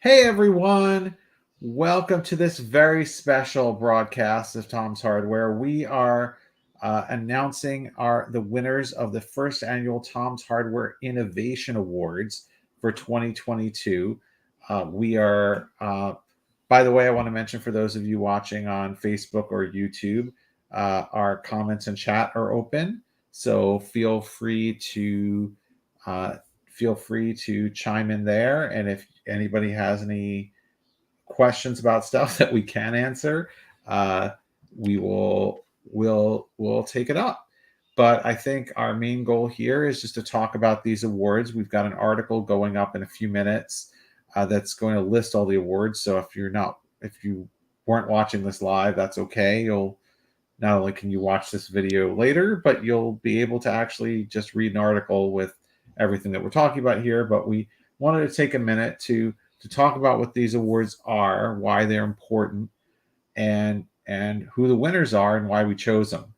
Hey everyone, welcome to this very special broadcast of Tom's Hardware. We are announcing the winners of the first annual Tom's Hardware Innovation Awards for 2022. By the way, I want to mention for those of you watching on Facebook or YouTube, our comments and chat are open, so uh, feel free to chime in there. And if anybody has any questions about stuff that we can answer, uh, we'll take it up. But I think our main goal here is just to talk about these awards. We've got an article going up in a few minutes that's going to list all the awards. So if you weren't watching this live, that's okay. You'll not only can you watch this video later, but you'll be able to actually just read an article with everything that we're talking about here. But we wanted to take a minute to talk about what these awards are, why they're important, and who the winners are and why we chose them.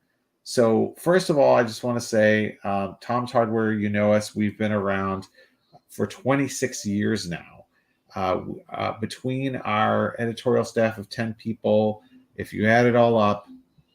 So first of all, I just want to say, Tom's Hardware, you know us, we've been around for 26 years now. Between our editorial staff of 10 people, if you add it all up,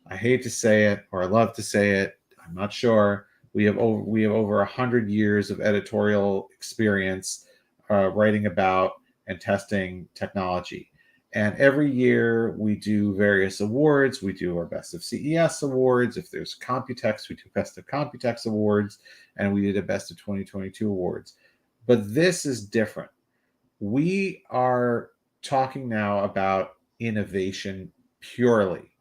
I hate to say it, or I love to say it, I'm not sure. We have over 100 years of editorial experience writing about and testing technology. And every year we do various awards. We do our Best of CES awards. If there's Computex, we do Best of Computex awards, and we did a Best of 2022 awards. But this is different. We are talking now about innovation purely.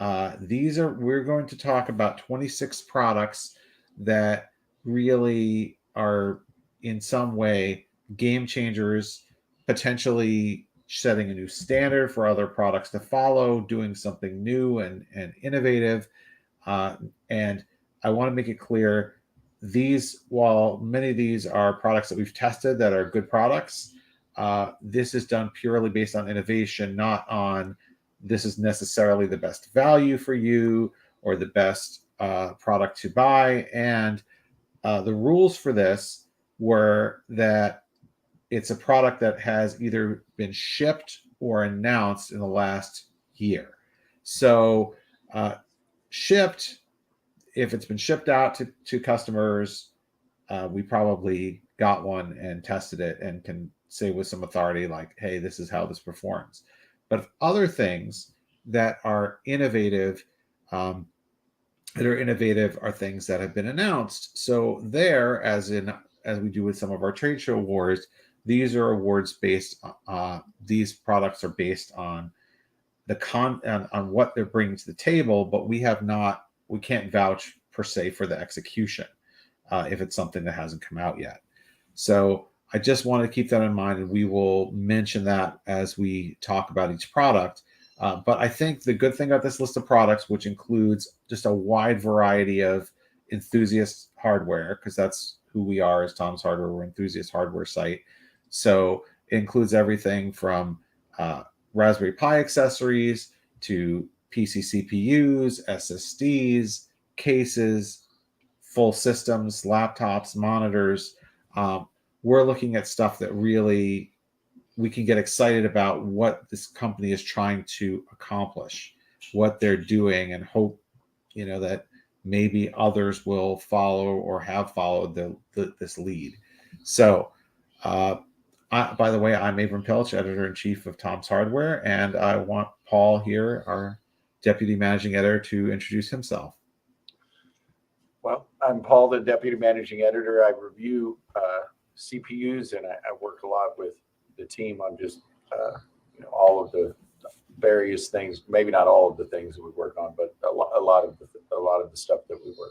We're going to talk about 26 products that really are in some way game changers, potentially setting a new standard for other products to follow, doing something new and innovative. And I want to make it clear, while many of these are products that we've tested that are good products, this is done purely based on innovation, not on this is necessarily the best value for you or the best product to buy. And the rules for this were that it's a product that has either been shipped or announced in the last year. So shipped, if it's been shipped out to customers, we probably got one and tested it and can say with some authority, like, hey, this is how this performs. But other things that are innovative, are things that have been announced. So there, as we do with some of our trade show awards, these are awards based. These products are based on on what they're bringing to the table, but we can't vouch per se for the execution if it's something that hasn't come out yet. So I just want to keep that in mind, and we will mention that as we talk about each product. But I think the good thing about this list of products, which includes just a wide variety of enthusiast hardware, because that's who we are as Tom's Hardware, we're an enthusiast hardware site. So it includes everything from Raspberry Pi accessories to PC CPUs, SSDs, cases, full systems, laptops, monitors. We're looking at stuff that really we can get excited about what this company is trying to accomplish, what they're doing, and hope, that maybe others will follow or have followed this lead. So, by the way, I'm Abram Pilch, editor-in-chief of Tom's Hardware, and I want Paul here, our deputy managing editor, to introduce himself. Well, I'm Paul, the deputy managing editor. I review CPUs, and I work a lot with the team on just all of the various things. Maybe not all of the things that we work on, but a lot of the stuff that we work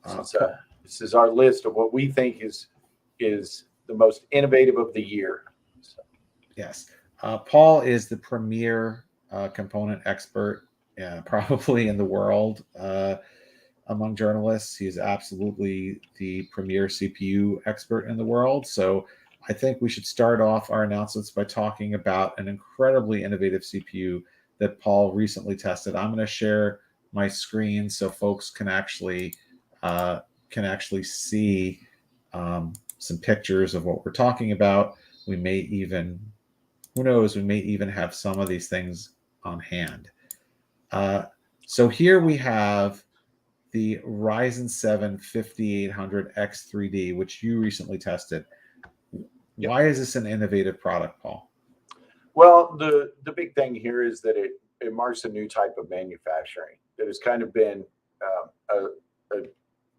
on. So this is our list of what we think is the most innovative of the year. So. Yes, Paul is the premier component expert, probably in the world. Among journalists, he's absolutely the premier CPU expert in the world. So I think we should start off our announcements by talking about an incredibly innovative CPU that Paul recently tested. I'm going to share my screen so folks can actually see some pictures of what we're talking about. We may even, who knows, we may even have some of these things on hand. So here we have the Ryzen 7 5800X3D, which you recently tested. Yep. Why is this an innovative product, Paul? Well, the big thing here is that it marks a new type of manufacturing that has kind of been a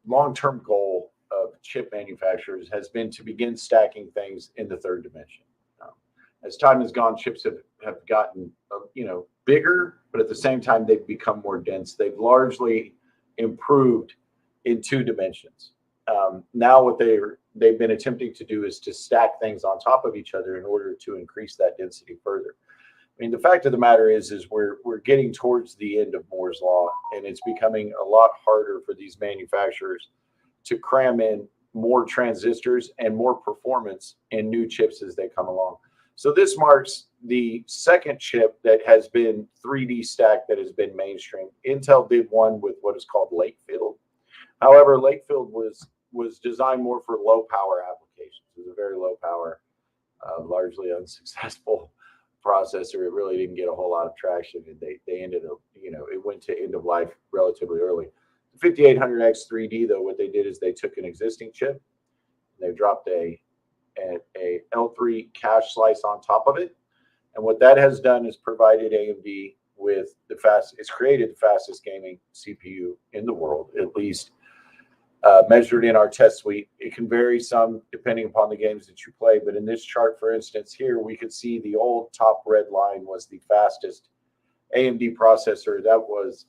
long-term goal of chip manufacturers has been to begin stacking things in the third dimension. As time has gone, chips have gotten bigger, but at the same time they've become more dense. They've largely improved in 2 dimensions. Now what they've been attempting to do is to stack things on top of each other in order to increase that density further. I mean, the fact of the matter is we're getting towards the end of Moore's law, and it's becoming a lot harder for these manufacturers to cram in more transistors and more performance in new chips as they come along. So this marks the second chip that has been 3D stacked that has been mainstream. Intel did one with what is called Lakefield. However, Lakefield was designed more for low power applications. It was a very low power, largely unsuccessful processor. It really didn't get a whole lot of traction, and they ended up, it went to end of life relatively early. The 5800X3D, though, what they did is they took an existing chip, and they dropped a L3 cache slice on top of it. And what that has done is provided AMD with it's created the fastest gaming CPU in the world, at least measured in our test suite. It can vary some depending upon the games that you play, but in this chart, for instance, here we could see the old top red line was the fastest AMD processor. That was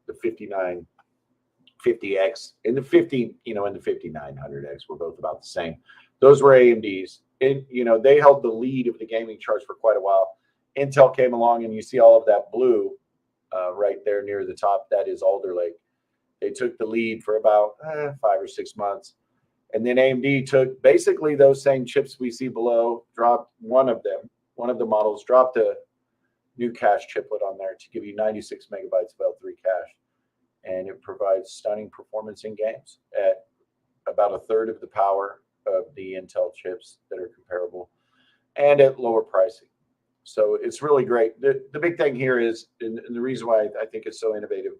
the 5950X, and the 5900X were both about the same. Those were AMDs. And, they held the lead of the gaming charts for quite a while. Intel came along, and you see all of that blue right there near the top. That is Alder Lake. They took the lead for about 5 or 6 months. And then AMD took basically those same chips we see below, dropped one of the models, dropped a new cache chiplet on there to give you 96 megabytes of L3 cache. And it provides stunning performance in games at about a third of the power of the Intel chips that are comparable and at lower pricing. So it's really great. The big thing here is, and the reason why I think it's so innovative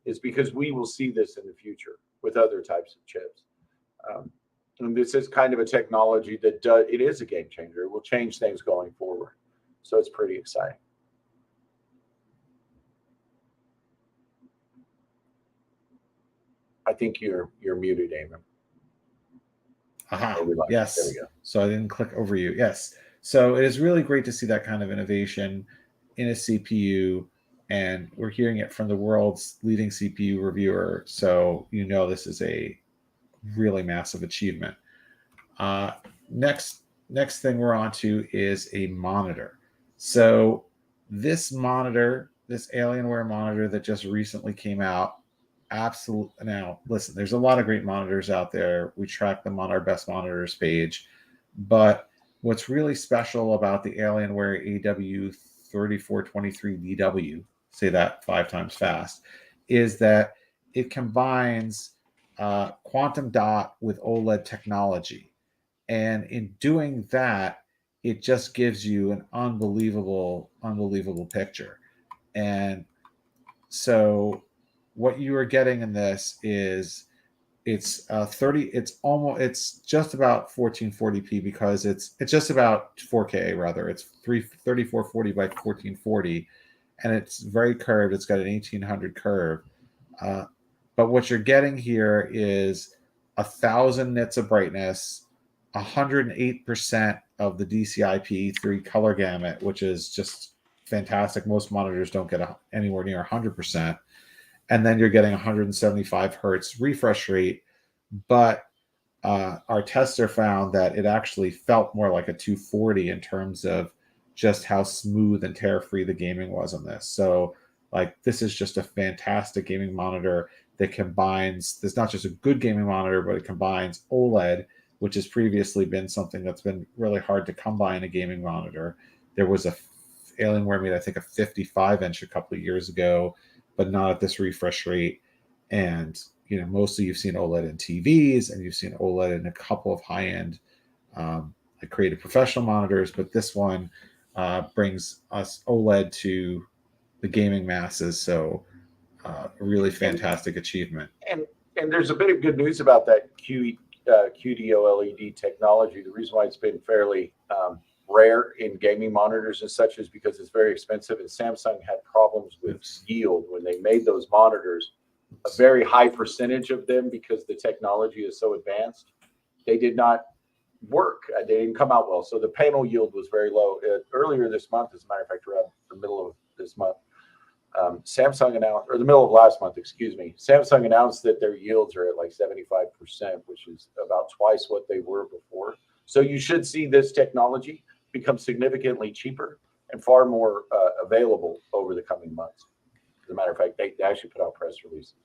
is because we will see this in the future with other types of chips. And this is kind of a technology that it is a game changer. It will change things going forward. So it's pretty exciting. I think you're muted, Eamon. Aha. Yes. There we go. So I didn't click over you. Yes. So it is really great to see that kind of innovation in a CPU, and we're hearing it from the world's leading CPU reviewer. So this is a really massive achievement. Next thing we're on to is a monitor. So this monitor, this Alienware monitor that just recently came out, absolutely. Now, listen, there's a lot of great monitors out there. We track them on our best monitors page. But what's really special about the Alienware Aw3423BW, say that 5 times fast, is that it combines quantum dot with OLED technology. And in doing that, it just gives you an unbelievable picture. And so what you are getting in this is it's it's just about 1440p because it's just about 4K rather. It's 3440 by 1440, and it's very curved. It's got an 1800 curve. But what you're getting here is 1,000 nits of brightness, 108% of the DCI-P3 color gamut, which is just fantastic. Most monitors don't get anywhere near 100%. And then you're getting 175 hertz refresh rate. But our tester found that it actually felt more like a 240 in terms of just how smooth and tear-free the gaming was on this. So, this is just a fantastic gaming monitor that combines, there's not just a good gaming monitor, but it combines OLED, which has previously been something that's been really hard to come by in a gaming monitor. There was Alienware made, I think, a 55-inch a couple of years ago, but not at this refresh rate. And, mostly you've seen OLED in TVs, and you've seen OLED in a couple of high-end I created professional monitors, but this one brings us OLED to the gaming masses. So really fantastic achievement. And there's a bit of good news about that QD-OLED technology. The reason why it's been fairly rare in gaming monitors and such is because it's very expensive, and Samsung had problems with yield when they made those monitors. A very high percentage of them, because the technology is so advanced, they did not work. They didn't come out well. So the panel yield was very low. Earlier this month, as a matter of fact, around the middle of this month, Samsung announced, or the middle of last month, excuse me, Samsung announced that their yields are at like 75%, which is about twice what they were before. So you should see this technology become significantly cheaper and far more available over the coming months. As a matter of fact, they actually put out press releases.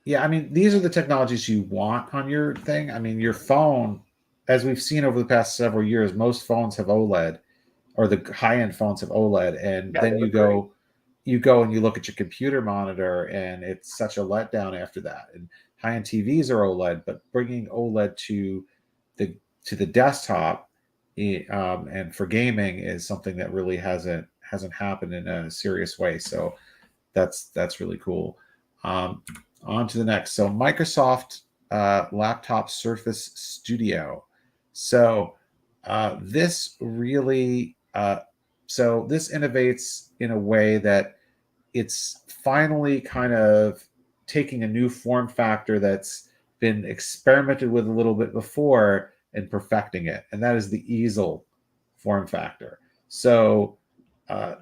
Yeah, I mean, these are the technologies you want on your thing. I mean, your phone, as we've seen over the past several years, most phones have OLED, or the high-end phones have OLED, and then you go and you look at your computer monitor, and it's such a letdown after that. And high-end TVs are OLED, but bringing OLED to the desktop and for gaming is something that really hasn't happened in a serious way. So that's really cool. On to the next. So Microsoft Laptop Surface Studio. So this really so this innovates in a way that it's finally kind of taking a new form factor that's been experimented with a little bit before and perfecting it, and that is the easel form factor. So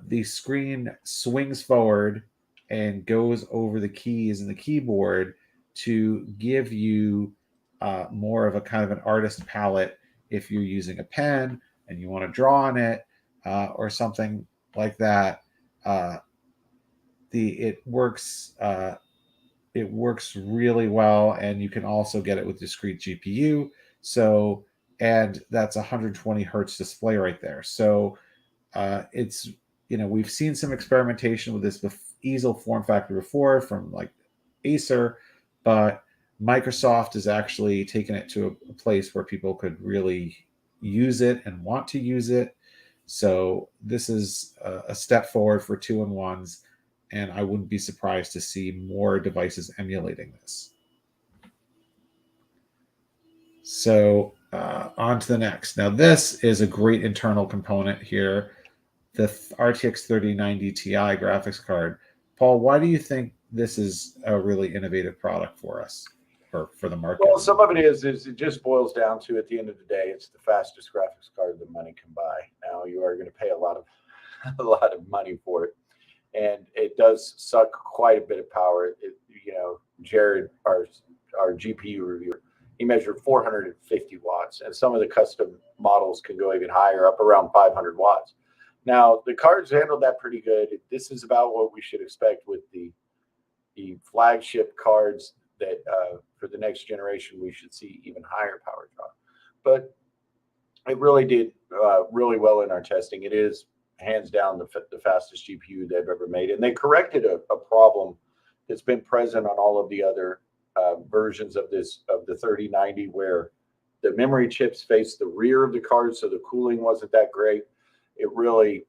the screen swings forward and goes over the keys in the keyboard to give you more of a kind of an artist palette if you're using a pen and you want to draw on it or something like that. It works really well, and you can also get it with discrete GPU. So, and that's 120 hertz display right there. So it's, we've seen some experimentation with this easel form factor before from like Acer, but Microsoft is actually taking it to a place where people could really use it and want to use it. So this is a step forward for 2-in-1s, and I wouldn't be surprised to see more devices emulating this. So on to the next. Now this is a great internal component here, the RTX 3090 Ti graphics card. Paul, why do you think this is a really innovative product for us, or for the market? Well, some of it is it just boils down to, at the end of the day, it's the fastest graphics card that money can buy. Now you are going to pay a lot of money for it, and it does suck quite a bit of power. Jared, our GPU reviewer, he measured 450 watts, and some of the custom models can go even higher, up around 500 watts. Now, the cards handled that pretty good. This is about what we should expect with the flagship cards that for the next generation, we should see even higher power draw. But it really did really well in our testing. It is hands down the fastest GPU they've ever made. And they corrected a problem that's been present on all of the other versions of the 3090, where the memory chips face the rear of the card, so the cooling wasn't that great. It really,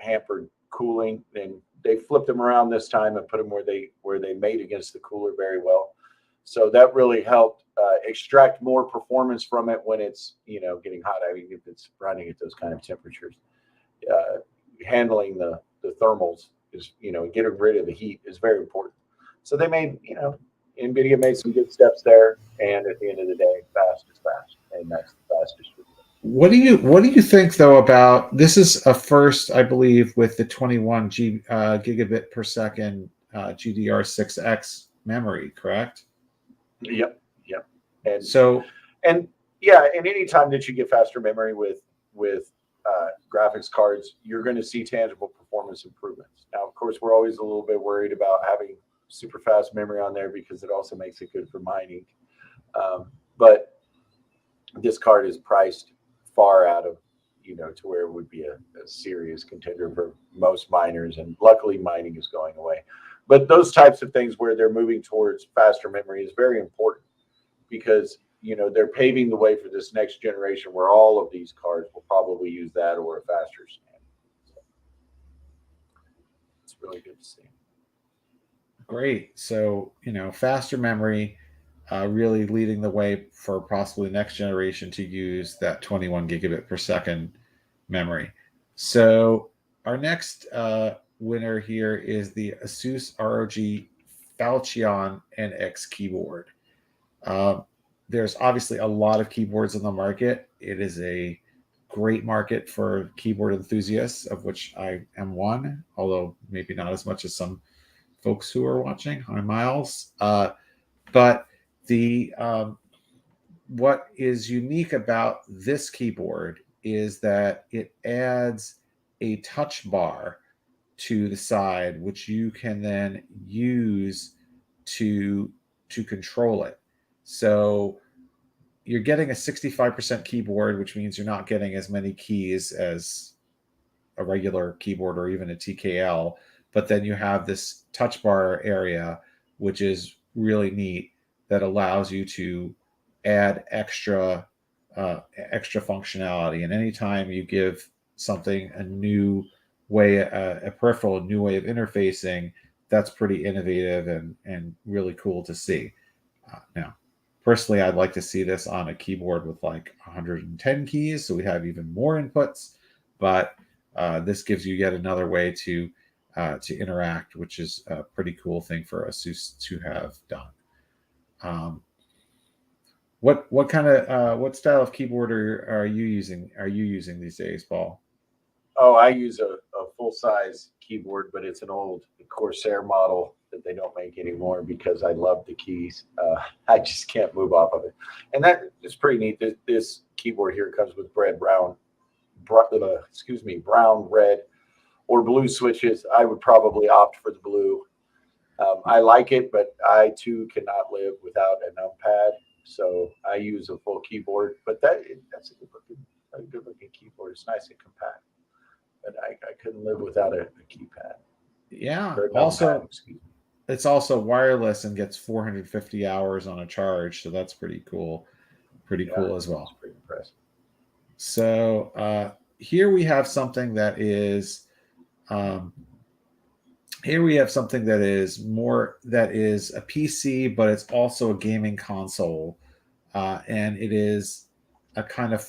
hampered cooling, and they flipped them around this time and put them where they mate against the cooler very well. So that really helped extract more performance from it when it's getting hot. I mean, if it's running at those kind of temperatures, handling the thermals is getting rid of the heat is very important. So they made NVIDIA made some good steps there, and at the end of the day, fast is fast, and that's the fastest. What do you think though about this? Is a first, I believe, with the 21 gigabit per second GDR6X memory, correct? Yep. And any time that you get faster memory with graphics cards, you're going to see tangible performance improvements. Now, of course, we're always a little bit worried about having super fast memory on there because it also makes it good for mining. But this card is priced far out of, to where it would be a serious contender for most miners. And luckily mining is going away. But those types of things where they're moving towards faster memory is very important, because you know, they're paving the way for this next generation where all of these cards will probably use that or a faster scan. So it's really good to see. Great. So, you know, faster memory, really leading the way for possibly next generation to use that 21 gigabit per second memory. So our next winner here is the Asus ROG Falchion NX keyboard. There's obviously a lot of keyboards in the market. It is a great market for keyboard enthusiasts, of which I am one, although maybe not as much as some folks who are watching. Hi, Miles. But the what is unique about this keyboard is that it adds a touch bar to the side, which you can then use to control it. So you're getting a 65% keyboard, which means you're not getting as many keys as a regular keyboard or even a TKL. But then you have this touch bar area, which is really neat, that allows you to add extra functionality. And anytime you give something a new way, a peripheral, a new way of interfacing, that's pretty innovative and really cool to see. Now, personally, I'd like to see this on a keyboard with like 110 keys, so we have even more inputs. But this gives you yet another way to interact, which is a pretty cool thing for Asus to have done. What kind of what style of keyboard are you using? Are you using these days, Paul? Oh, I use a full size keyboard, but it's an old Corsair model that they don't make anymore because I love the keys. I just can't move off of it, and that is pretty neat. This keyboard here comes with brown, red, or blue switches. I would probably opt for the blue. I like it, but I too cannot live without a numpad. So I use a full keyboard, but that's a good looking keyboard. It's nice and compact, but I couldn't live without a keypad. Yeah. Also, it's also wireless and gets 450 hours on a charge, so that's pretty cool. Pretty cool as well. Pretty impressive. So here we have something that is. Here we have something that is a PC, but it's also a gaming console, and it is a kind of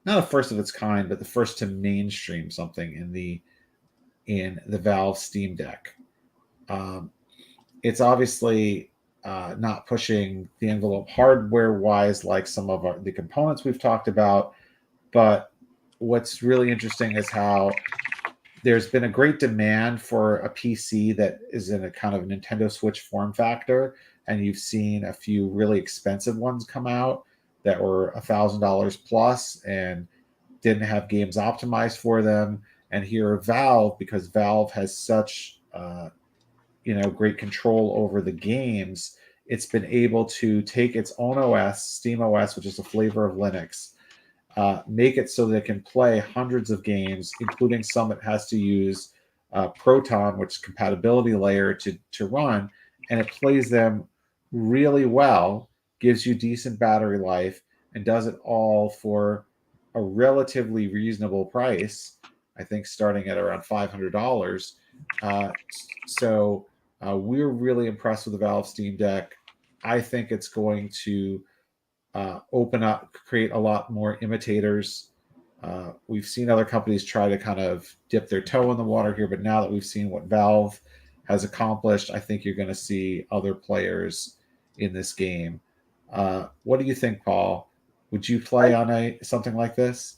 not a first of its kind, but the first to mainstream something in the Valve Steam Deck. It's obviously not pushing the envelope hardware-wise like some of the components we've talked about, but what's really interesting is how there's been a great demand for a PC that is in a kind of Nintendo Switch form factor, and you've seen a few really expensive ones come out that were $1,000 plus and didn't have games optimized for them. And here Valve, because Valve has such great control over the games, it's been able to take its own OS, Steam OS, which is a flavor of Linux, make it so that it can play hundreds of games, including some that has to use Proton, which is compatibility layer to run, and it plays them really well, gives you decent battery life, and does it all for a relatively reasonable price. I think starting at around $500. So we're really impressed with the Valve Steam Deck. I think it's going to create a lot more imitators. We've seen other companies try to kind of dip their toe in the water here, but now that we've seen what Valve has accomplished, I think you're going to see other players in this game. What do you think, Paul? Would you play on something like this?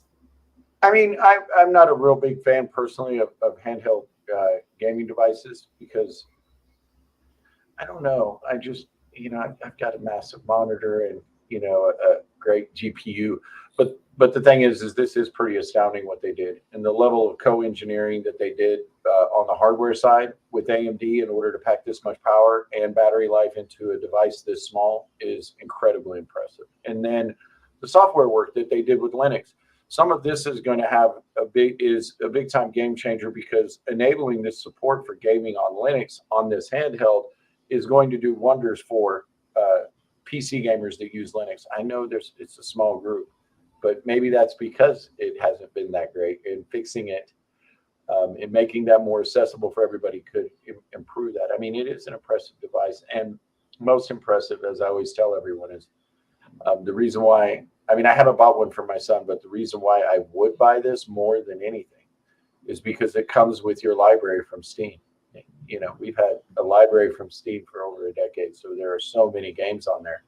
I mean, I'm not a real big fan personally of handheld gaming devices because I don't know. I just, I've got a massive monitor and, a great GPU. But the thing is this is pretty astounding what they did. And the level of co-engineering that they did on the hardware side with AMD in order to pack this much power and battery life into a device this small is incredibly impressive. And then the software work that they did with Linux. Some of this is going to have a big time game changer because enabling this support for gaming on Linux on this handheld is going to do wonders for PC gamers that use Linux. I know it's a small group, but maybe that's because it hasn't been that great. And fixing it and making that more accessible for everybody could improve that. I mean, it is an impressive device, and most impressive, as I always tell everyone, is the reason why. I mean, I haven't bought one for my son, but the reason why I would buy this more than anything is because it comes with your library from Steam. You know, we've had a library from Steam for over a decade, so there are so many games on there.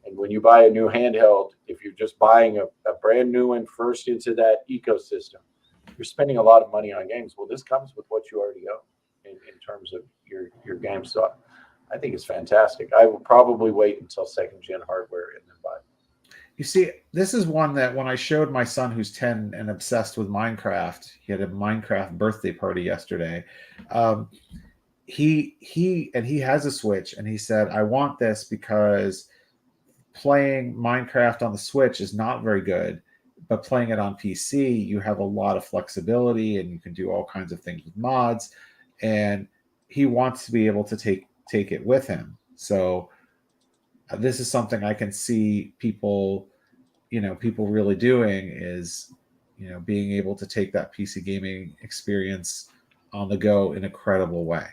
And when you buy a new handheld, if you're just buying a brand new one first into that ecosystem, you're spending a lot of money on games. Well, this comes with what you already own in terms of your game. So I think it's fantastic. I will probably wait until second gen hardware and then buy it. You see, this is one that when I showed my son who's 10 and obsessed with Minecraft, he had a Minecraft birthday party yesterday. He has a Switch, and he said, I want this because playing Minecraft on the Switch is not very good, but playing it on PC, you have a lot of flexibility and you can do all kinds of things with mods, and he wants to be able to take it with him. So this is something I can see people really doing is, being able to take that PC gaming experience on the go in a credible way.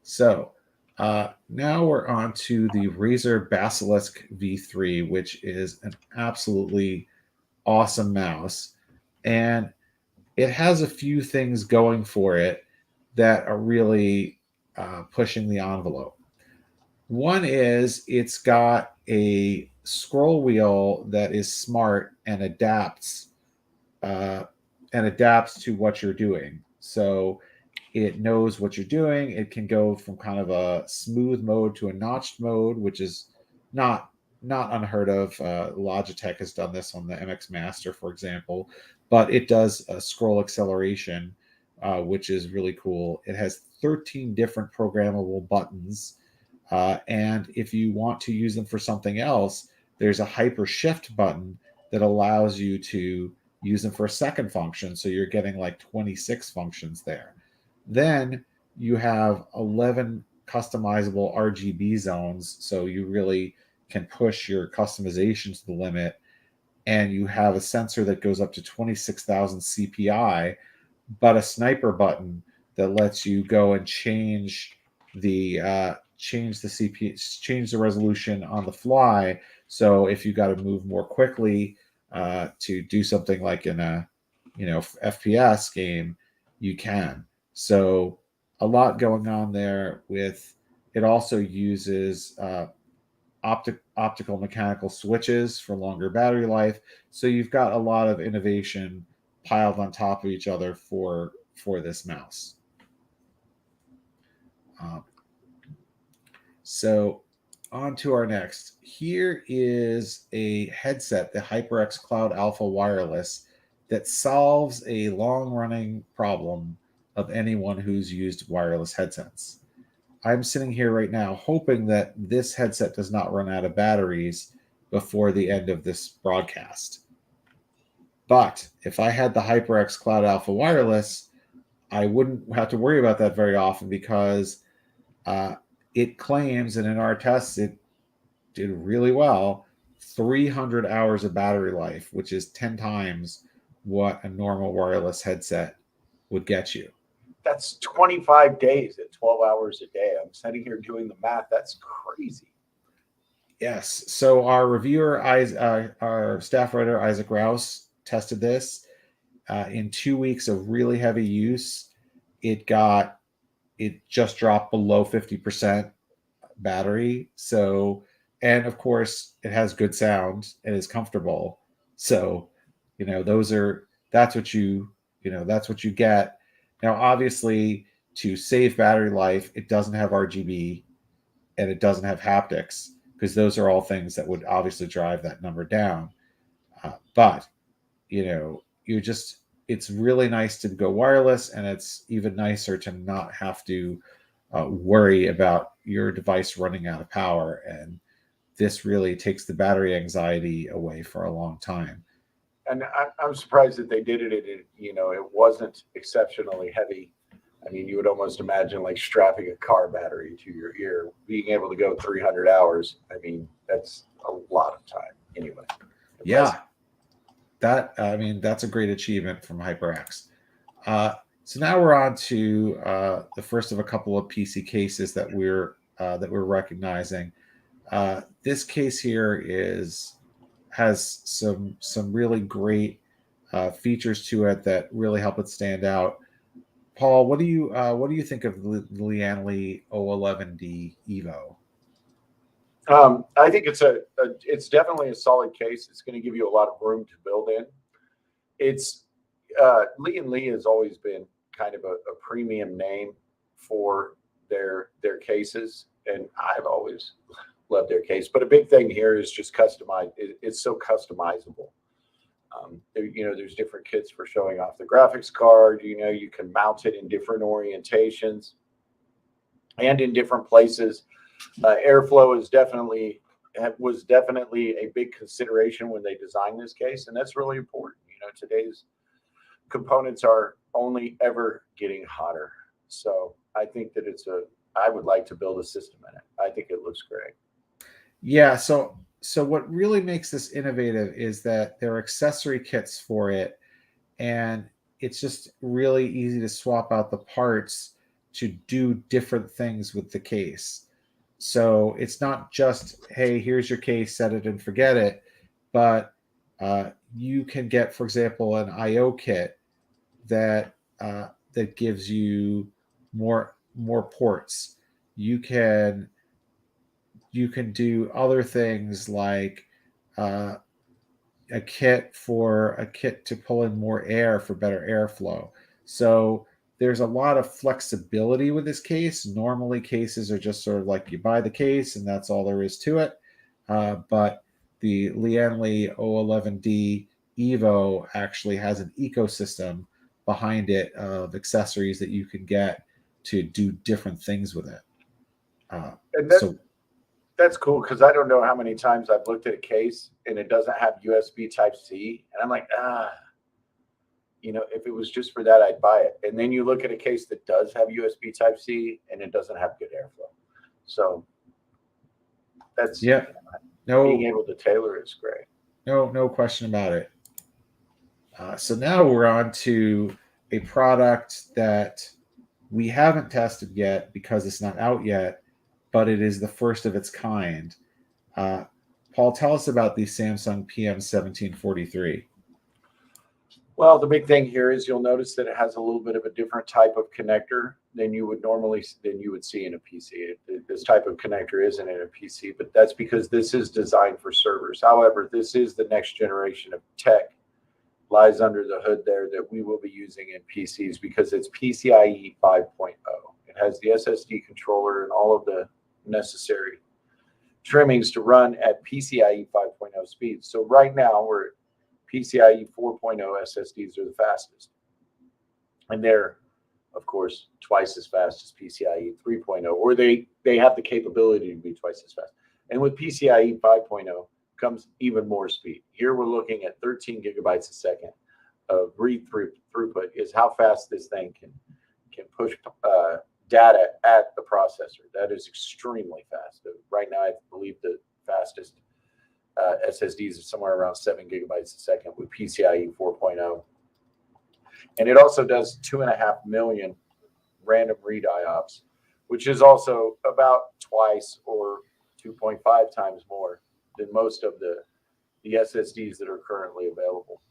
So now we're on to the Razer Basilisk V3, which is an absolutely awesome mouse. And it has a few things going for it that are really pushing the envelope. One is it's got a scroll wheel that is smart and adapts to what you're doing. So it knows what you're doing. It can go from kind of a smooth mode to a notched mode, which is not unheard of. Logitech has done this on the MX Master, for example, but it does a scroll acceleration, which is really cool. It has 13 different programmable buttons. And if you want to use them for something else, there's a hyper shift button that allows you to use them for a second function. So you're getting like 26 functions there. Then you have 11 customizable RGB zones. So you really can push your customization to the limit. And you have a sensor that goes up to 26,000 CPI, but a sniper button that lets you go and change the resolution on the fly. So if you got to move more quickly to do something like in a FPS game, you can. So a lot going on there. With it also uses optical mechanical switches for longer battery life. So you've got a lot of innovation piled on top of each other for this mouse. So on to our next. Here is a headset, the HyperX Cloud Alpha Wireless, that solves a long-running problem of anyone who's used wireless headsets. I'm sitting here right now hoping that this headset does not run out of batteries before the end of this broadcast. But if I had the HyperX Cloud Alpha Wireless, I wouldn't have to worry about that very often, because it claims, and in our tests, it did really well, 300 hours of battery life, which is 10 times what a normal wireless headset would get you. That's 25 days at 12 hours a day. I'm sitting here doing the math. That's crazy. Yes. So our reviewer, our staff writer, Isaac Rouse, tested this in 2 weeks of really heavy use. It just dropped below 50% battery. So, and of course it has good sound and is comfortable. So, that's what you get. Now, obviously, to save battery life, it doesn't have RGB and it doesn't have haptics, because those are all things that would obviously drive that number down. But it's really nice to go wireless, and it's even nicer to not have to worry about your device running out of power. And this really takes the battery anxiety away for a long time. And I'm surprised that they did it. It wasn't exceptionally heavy. I mean, you would almost imagine like strapping a car battery to your ear, being able to go 300 hours. I mean, that's a lot of time anyway. Yeah, I mean, that's a great achievement from HyperX. So now we're on to the first of a couple of PC cases that we're recognizing. This case here has some really great features to it that really help it stand out. Paul, what do you think of the Lian Li O11D Evo? I think it's definitely a solid case. It's going to give you a lot of room to build in. It's Lian Li has always been kind of a premium name for their cases, and I've always loved their case. But a big thing here is just customize. It's so customizable. There's different kits for showing off the graphics card. You can mount it in different orientations and in different places. Airflow was definitely a big consideration when they designed this case, and that's really important. Today's components are only ever getting hotter, so I think that I would like to build a system in it. I think it looks great. Yeah, so what really makes this innovative is that there are accessory kits for it, and it's just really easy to swap out the parts to do different things with the case. So it's not just, hey, here's your case, set it and forget it, but you can get, for example, an I/O kit that gives you more ports. You can do other things like a kit to pull in more air for better airflow. So there's a lot of flexibility with this case. Normally cases are just sort of like you buy the case and that's all there is to it. But the Lian Li O11D Evo actually has an ecosystem behind it of accessories that you can get to do different things with it. That's cool, because I don't know how many times I've looked at a case and it doesn't have USB Type-C, and I'm like, if it was just for that, I'd buy it. And then you look at a case that does have USB Type-C and it doesn't have good airflow. So that's being able to tailor is great. No question about it. So now we're on to a product that we haven't tested yet because it's not out yet, but it is the first of its kind. Paul, tell us about the Samsung PM1743. Well, the big thing here is you'll notice that it has a little bit of a different type of connector than you would see in a PC. This type of connector isn't in a PC, but that's because this is designed for servers. However, this is the next generation of tech lies under the hood there that we will be using in PCs, because it's PCIe 5.0. It has the SSD controller and all of the necessary trimmings to run at PCIe 5.0 speeds. So right now we're PCIe 4.0 SSDs are the fastest. And they're, of course, twice as fast as PCIe 3.0, or they have the capability to be twice as fast. And with PCIe 5.0 comes even more speed. Here we're looking at 13 gigabytes a second of read throughput is how fast this thing can push data at the processor. That is extremely fast. Right now, I believe the fastest SSDs are somewhere around 7 gigabytes a second with PCIe 4.0. And it also does 2.5 million random read IOPS, which is also about twice or 2.5 times more than most of the SSDs that are currently available.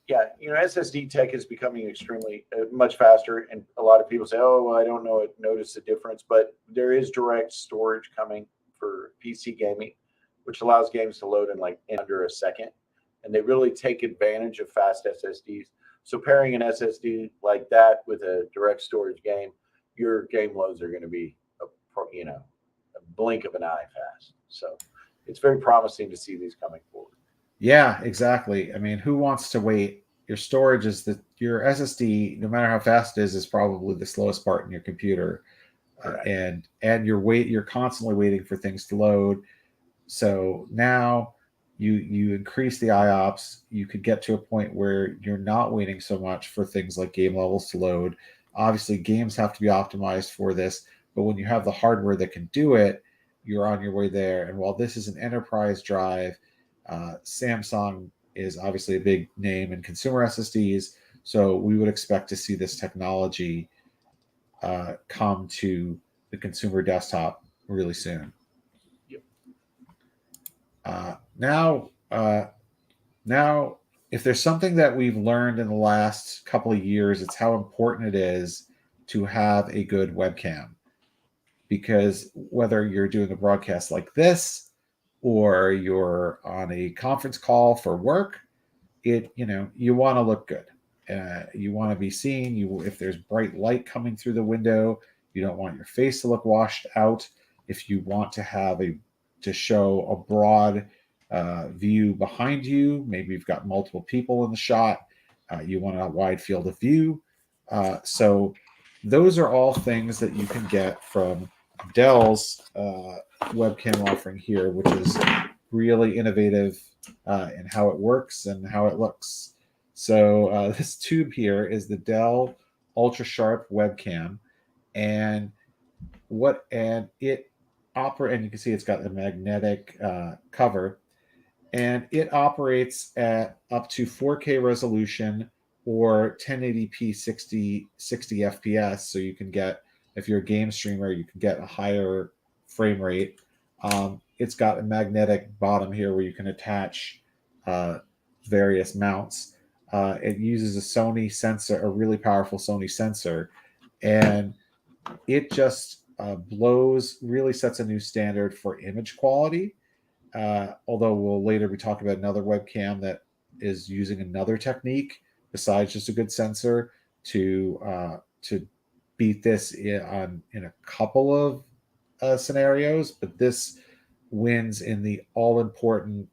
SSD tech is becoming extremely much faster, and a lot of people say, "Oh, well, I don't notice the difference," but there is direct storage coming for PC gaming, which allows games to load in under a second, and they really take advantage of fast SSDs. So pairing an SSD like that with a direct storage game, your game loads are going to be a blink of an eye fast. So it's very promising to see these coming forward. Yeah, exactly. I mean, who wants to wait? Your storage your SSD, no matter how fast it is probably the slowest part in your computer. And you're constantly waiting for things to load. So now you increase the IOPS, you could get to a point where you're not waiting so much for things like game levels to load. Obviously, games have to be optimized for this, but when you have the hardware that can do it, you're on your way there. And while this is an enterprise drive, Samsung is obviously a big name in consumer SSDs, so we would expect to see this technology come to the consumer desktop really soon. Yep. Now, if there's something that we've learned in the last couple of years, it's how important it is to have a good webcam. Because whether you're doing a broadcast like this or you're on a conference call for work, you want to look good. You want to be seen. If there's bright light coming through the window, you don't want your face to look washed out. If you want to show a broad view behind you, maybe you've got multiple people in the shot. You want a wide field of view. So those are all things that you can get from Dell's webcam offering here, which is really innovative in how it works and how it looks. So this tube here is the Dell Ultra Sharp webcam, and and you can see it's got a magnetic cover, and it operates at up to 4K resolution or 1080p 60 FPS. So you can get, if you're a game streamer, you can get a higher frame rate. It's got a magnetic bottom here where you can attach various mounts. It uses a Sony sensor, a really powerful Sony sensor, and it just really sets a new standard for image quality. Although we'll later be talking about another webcam that is using another technique besides just a good sensor to beat this in a couple of scenarios, but this wins in the all-important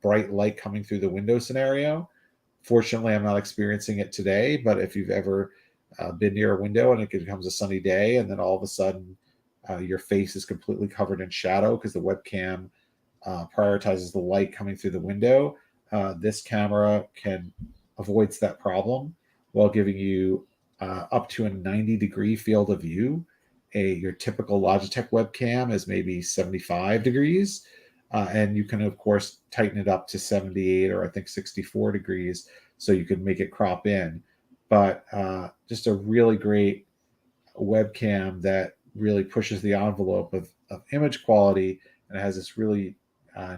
bright light coming through the window scenario. Fortunately, I'm not experiencing it today, but if you've ever been near a window and it becomes a sunny day and then all of a sudden your face is completely covered in shadow because the webcam prioritizes the light coming through the window, this camera avoids that problem while giving you up to a 90-degree field of view. Your typical Logitech webcam is maybe 75 degrees, and you can of course tighten it up to 78 or I think 64 degrees, so you can make it crop in. But just a really great webcam that really pushes the envelope of image quality, and it has this really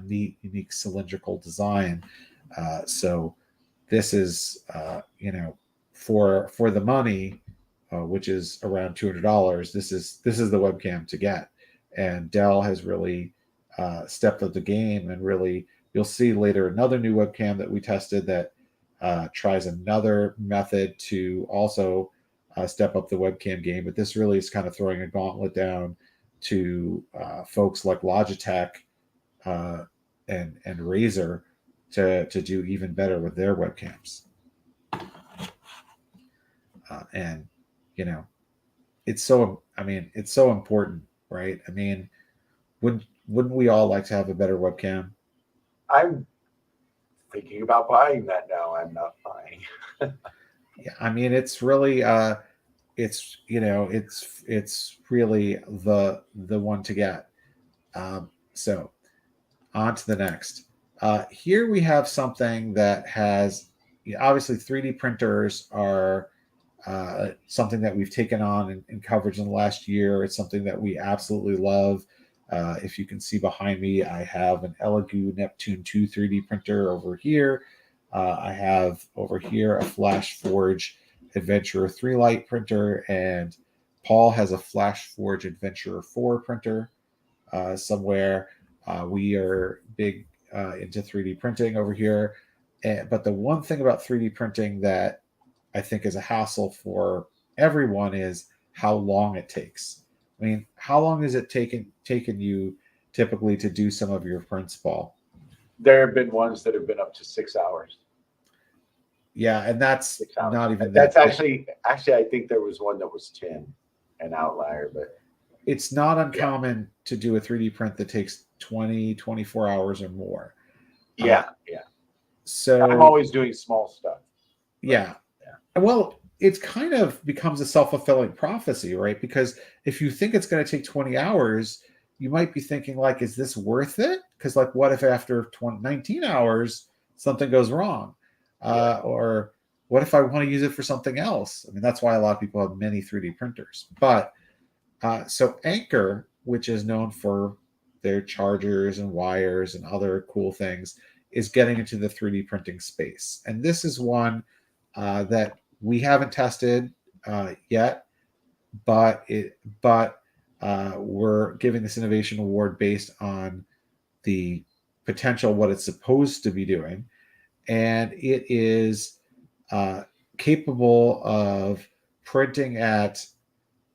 neat, unique cylindrical design. So this is, for the money, which is around $200. This is the webcam to get, and Dell has really stepped up the game. And really, you'll see later another new webcam that we tested that tries another method to also step up the webcam game. But this really is kind of throwing a gauntlet down to folks like Logitech and Razer to do even better with their webcams. And it's so important, right? I mean, wouldn't we all like to have a better webcam? I'm thinking about buying that now. I'm not buying. Yeah, I mean, it's really it's really the one to get. So on to the next. Here we have something that has, obviously 3D printers are something that we've taken on in coverage in the last year. It's something that we absolutely love. If you can see behind me, I have an Elegoo Neptune 2 3D printer over here. I have over here a FlashForge Adventurer 3 Lite printer, and Paul has a FlashForge Adventurer 4 printer somewhere. We are big into 3D printing over here. But the one thing about 3D printing that I think is a hassle for everyone is how long it takes. I mean, how long has it taken you typically to do some of your prints, Paul? There have been ones that have been up to 6 hours. Yeah, and that's not even that's actually I think there was one that was 10, an outlier, but it's not uncommon to do a 3D print that takes 20, 24 hours or more. Yeah, yeah. So I'm always doing small stuff. Yeah. Yeah. Well, it's kind of becomes a self-fulfilling prophecy, right? Because if you think it's going to take 20 hours, you might be thinking like, is this worth it? Because like, what if after 19 hours, something goes wrong? Or what if I want to use it for something else? I mean, that's why a lot of people have many 3D printers. But so Anker, which is known for their chargers and wires and other cool things, is getting into the 3D printing space. And this is one that we haven't tested yet, but we're giving this innovation award based on the potential, what it's supposed to be doing, and it is capable of printing at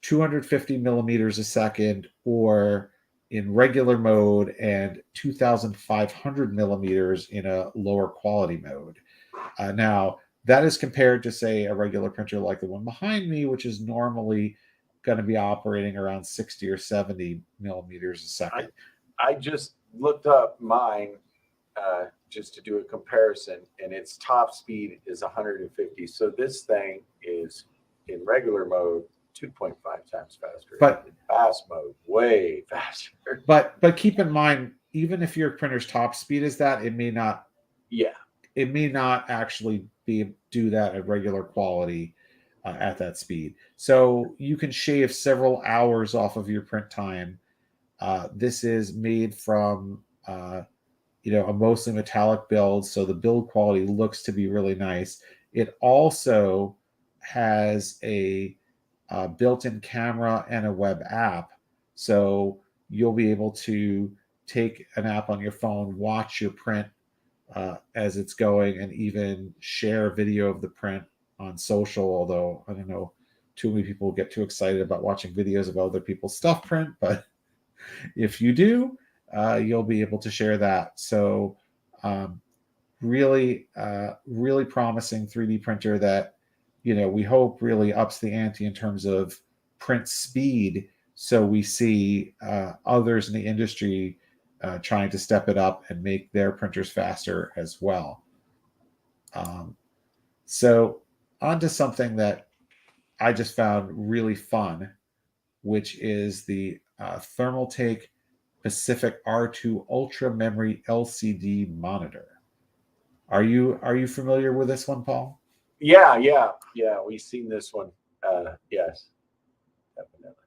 250 millimeters a second, or in regular mode, and 2,500 millimeters in a lower quality mode. Now, that is compared to, say, a regular printer like the one behind me, which is normally going to be operating around 60 or 70 millimeters a second. I just looked up mine just to do a comparison, and its top speed is 150. So this thing is in regular mode 2.5 times faster, but in fast mode way faster. But keep in mind, even if your printer's top speed is that, it may not. Yeah. It may not actually do that at regular quality at that speed. So you can shave several hours off of your print time. This is made from a mostly metallic build, so the build quality looks to be really nice. It also has a built-in camera and a web app, so you'll be able to take an app on your phone, watch your print as it's going, and even share video of the print on social. Although I don't know, too many people get too excited about watching videos of other people's stuff print, but if you do, you'll be able to share that. So really promising 3D printer that we hope really ups the ante in terms of print speed. So we see others in the industry trying to step it up and make their printers faster as well. So on to something that I just found really fun, which is the Thermaltake Pacific R2 Ultra Memory LCD monitor. Are you familiar with this one, Paul? Yeah. We've seen this one. Yes, definitely.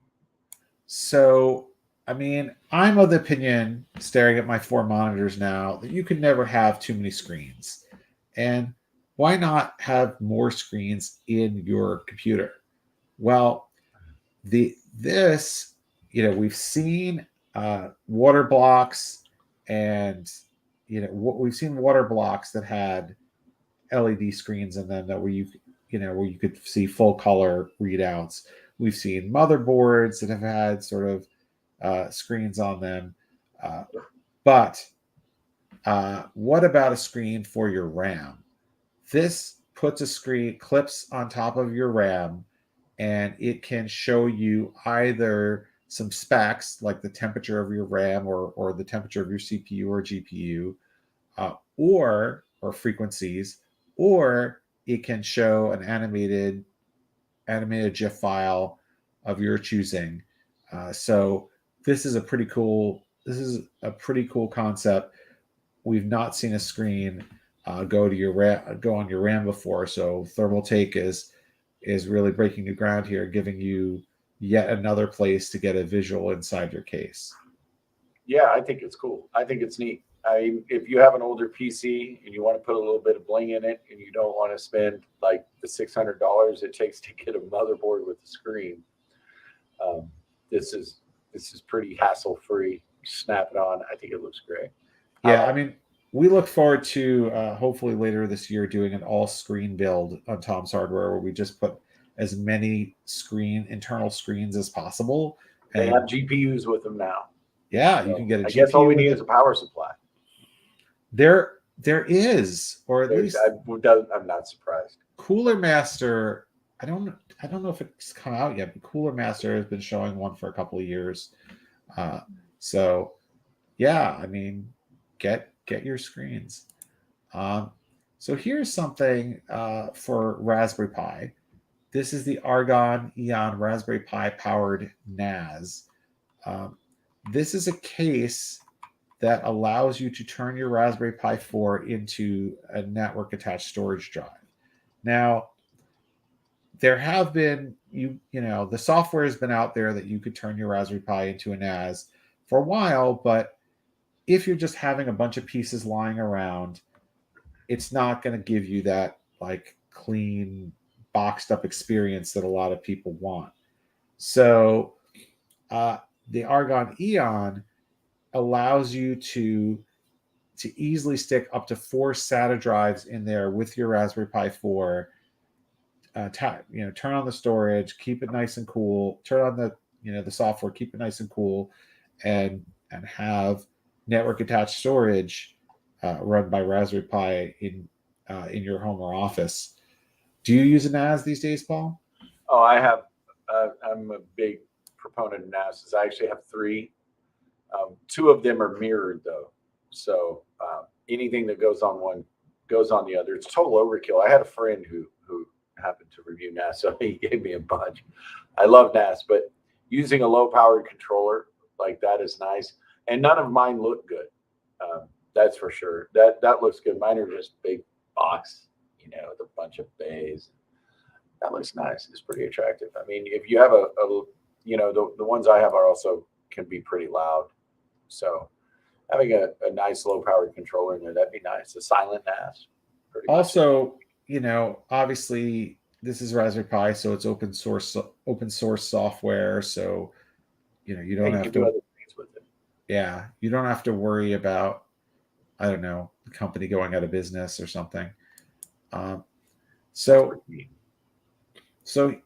So, I mean, I'm of the opinion, staring at my 4 monitors now, that you can never have too many screens. And why not have more screens in your computer? Well, we've seen water blocks, and we've seen water blocks that had LED screens in them, that where you could see full color readouts. We've seen motherboards that have had sort of screens on them, but what about a screen for your RAM? This puts a screen, clips on top of your RAM, and it can show you either some specs like the temperature of your RAM, or the temperature of your CPU or GPU, or frequencies, or it can show an animated GIF file of your choosing. So this is a pretty cool concept. We've not seen a screen go on your RAM before. So Thermaltake is really breaking new ground here, giving you yet another place to get a visual inside your case. Yeah, I think it's cool. I think it's neat. If you have an older PC and you want to put a little bit of bling in it, and you don't want to spend like the $600 it takes to get a motherboard with a screen, this is pretty hassle free. Snap it on. I think it looks great. Yeah, I mean, we look forward to hopefully later this year doing an all screen build on Tom's Hardware, where we just put as many internal screens as possible. They have GPUs with them now. Yeah, so you can get a GPU. I guess all we need is a power supply. There is, or at least I'm not surprised. Cooler Master, I don't know if it's come out yet, but Cooler Master has been showing one for a couple of years. So yeah, I mean, get your screens. So here's something for Raspberry Pi. This is the Argon Eon Raspberry Pi Powered NAS. This is a case that allows you to turn your Raspberry Pi 4 into a network attached storage drive. Now, there have been, the software has been out there that you could turn your Raspberry Pi into a NAS for a while, but if you're just having a bunch of pieces lying around, it's not going to give you that like clean, boxed up experience that a lot of people want. So the Argon Eon allows you to easily stick up to 4 SATA drives in there with your Raspberry Pi 4. Turn on the storage, keep it nice and cool. Turn on the software, keep it nice and cool, and have network attached storage run by Raspberry Pi in your home or office. Do you use a NAS these days, Paul? Oh, I have. I'm a big proponent of NASs. I actually have 3. 2 of them are mirrored though, so anything that goes on one goes on the other. It's total overkill. I had a friend who happened to review NAS, so he gave me a bunch. I love NAS, but using a low-powered controller like that is nice. And none of mine look good. That's for sure. That looks good. Mine are just big box, with a bunch of bays. That looks nice. It's pretty attractive. I mean, if you have the ones I have are also can be pretty loud. So having a nice low-powered controller in there, that'd be nice. A silent NAS. Also, obviously this is Raspberry Pi, so it's open source software. So, you don't have to do other things with it. Yeah, you don't have to worry about, I don't know, the company going out of business or something. So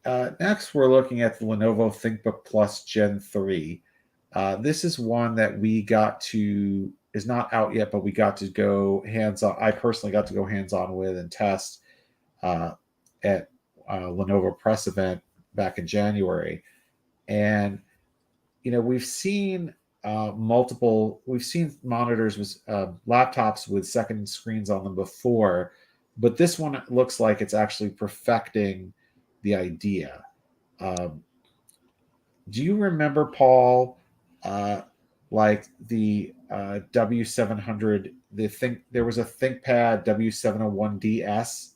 next we're looking at the Lenovo ThinkBook Plus Gen 3. This is one that is not out yet, but we got to go hands-on. I personally got to go hands-on with and test at Lenovo Press event back in January. And, we've seen we've seen monitors with laptops with second screens on them before, but this one looks like it's actually perfecting the idea. Do you remember, Paul, like the W700, there was a ThinkPad W701DS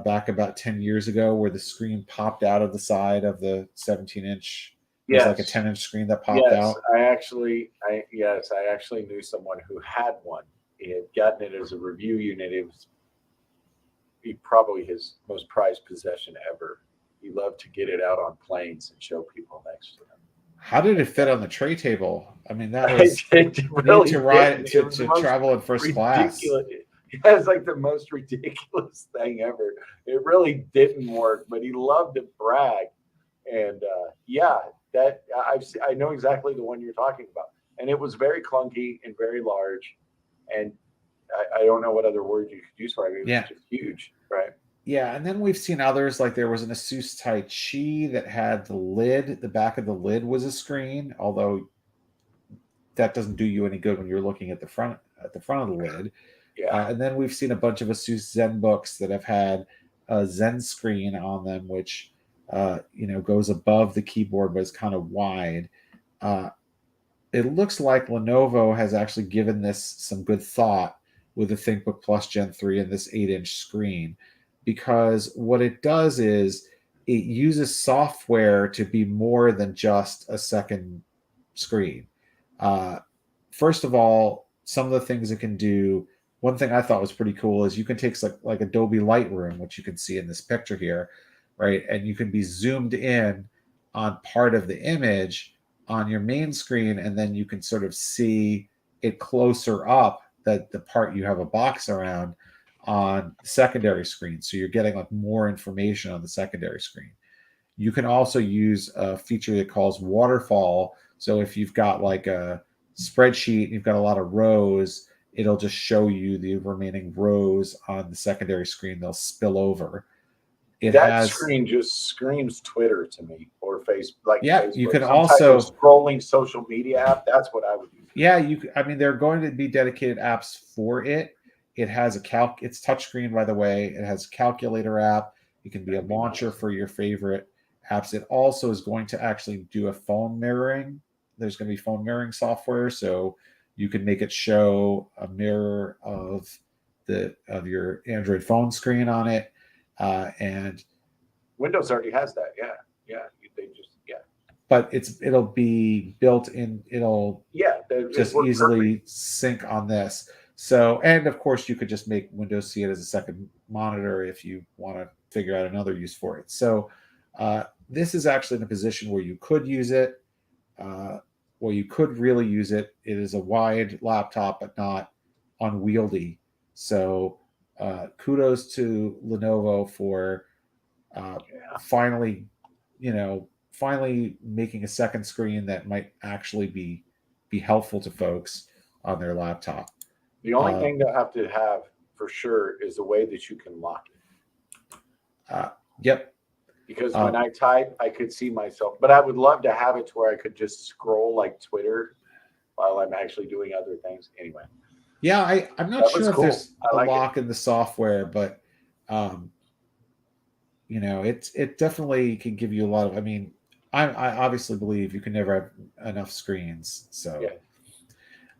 back about 10 years ago where the screen popped out of the side of the 17-inch. It was like a 10-inch screen that popped out. I actually knew someone who had one. He had gotten it as a review unit. It was probably his most prized possession ever. He loved to get it out on planes and show people next to him. How did it fit on the tray table? I mean, that was really to travel in first class. Yeah, it's like the most ridiculous thing ever. It really didn't work, but he loved to brag. And I know exactly the one you're talking about. And it was very clunky and very large. And I don't know what other word you could use for it. It was just huge, right? Yeah, and then we've seen others, like there was an Asus Tai Chi that had the back of the lid was a screen, although that doesn't do you any good when you're looking at the front of the lid. Yeah. And then we've seen a bunch of Asus ZenBooks that have had a Zen screen on them, which goes above the keyboard but is kind of wide. It looks like Lenovo has actually given this some good thought with the ThinkBook Plus Gen 3 and this 8-inch screen, because what it does is it uses software to be more than just a second screen. First of all, some of the things it can do, one thing I thought was pretty cool is you can take like Adobe Lightroom, which you can see in this picture here, right? And you can be zoomed in on part of the image on your main screen, and then you can sort of see it closer up, that the part you have a box around, on the secondary screen. So you're getting like more information on the secondary screen. You can also use a feature that calls waterfall. So if you've got like a spreadsheet and you've got a lot of rows, it'll just show you the remaining rows on the secondary screen. They'll spill over. That screen just screams Twitter to me, or Facebook. Yeah, Facebook. You can also scrolling social media app. That's what I would use. Yeah, I mean, there are going to be dedicated apps for it. It has it's touchscreen, by the way. It has a calculator app. It can be a That'd be launcher nice. for your favorite apps. It also is going to actually do a phone mirroring. There's going to be phone mirroring software, so you can make it show a mirror of your Android phone screen on it, and Windows already has that. Yeah, yeah. They just but it'll be built in. It'll it just worked perfect. easily sync on this. So, and of course, you could just make Windows see it as a second monitor if you want to figure out another use for it. So, this is actually in a position where you could use it, where you could really use it. It is a wide laptop, but not unwieldy. So, kudos to Lenovo for Yeah. finally, finally making a second screen that might actually be helpful to folks on their laptop. The only Uh, thing they'll have to have for sure is a way that you can lock it. yep. Because when I type, I could see myself. But I would love to have it to where I could just scroll like Twitter while I'm actually doing other things. Anyway. Yeah, I'm not That was sure if cool. there's I a like lock in the software, but it definitely can give you a lot of. I mean, I obviously believe you can never have enough screens. So,